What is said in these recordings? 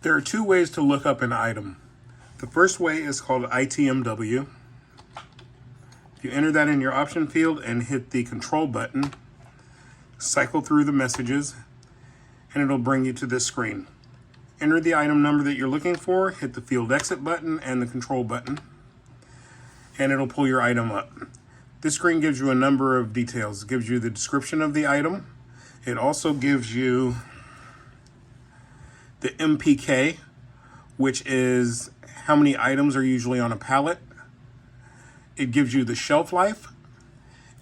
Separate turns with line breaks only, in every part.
There are two ways to look up an item. The first way is called ITMW. You enter that in your option field and hit the control button, cycle through the messages, and it'll bring you to this screen. Enter the item number that you're looking for, hit the field exit button and the control button, and it'll pull your item up. This screen gives you a number of details. It gives you the description of the item. It also gives you the MPK, which is how many items are usually on a pallet. It gives you the shelf life.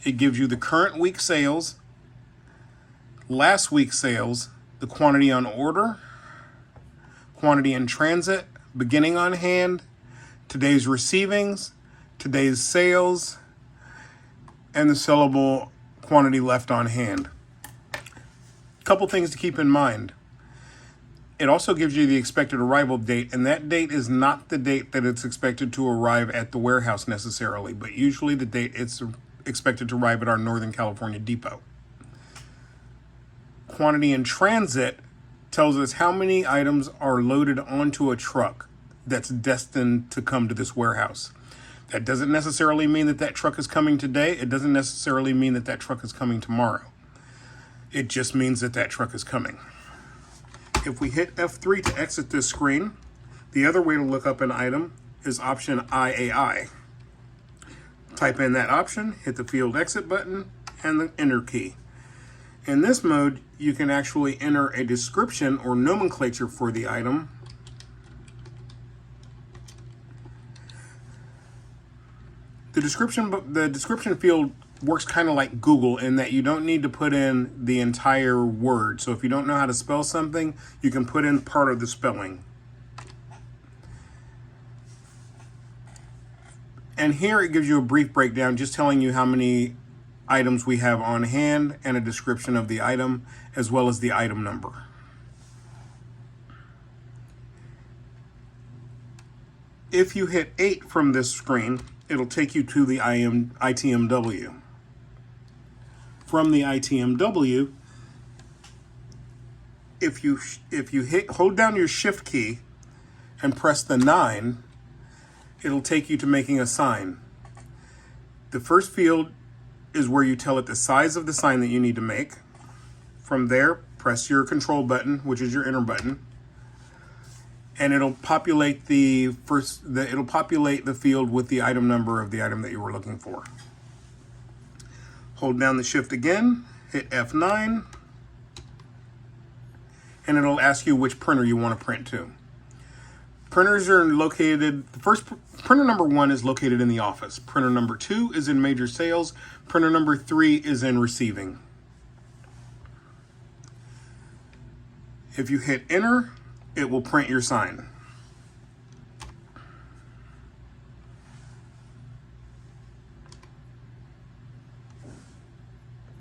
It gives you the current week sales, last week's sales, the quantity on order, quantity in transit, beginning on hand, today's receivings, today's sales, and the sellable quantity left on hand. A couple things to keep in mind. It also gives you the expected arrival date, and that date is not the date that it's expected to arrive at the warehouse necessarily, but usually the date it's expected to arrive at our Northern California depot. Quantity in transit tells us how many items are loaded onto a truck that's destined to come to this warehouse. That doesn't necessarily mean that that truck is coming today. It doesn't necessarily mean that that truck is coming tomorrow. It just means that that truck is coming. If we hit F3 to exit this screen, the other way to look up an item is option IAI. Type in that option, hit the field exit button and the enter key. In this mode, you can actually enter a description or nomenclature for the item. The description field works kind of like Google in that you don't need to put in the entire word. So if you don't know how to spell something, you can put in part of the spelling. And here it gives you a brief breakdown, just telling you how many items we have on hand and a description of the item, as well as the item number. If you hit 8 from this screen, it'll take you to the ITMW. From the ITMW, if you hold down your shift key and press the 9, it'll take you to making a sign. The first field is where you tell it the size of the sign that you need to make. From there, press your control button, which is your enter button, and it'll populate the field with the item number of the item that you were looking for. Hold down the shift again, hit F9, and it'll ask you which printer you want to print to. Printers are located, printer number 1 is located in the office. Printer number 2 is in major sales. Printer number 3 is in receiving. If you hit enter, it will print your sign.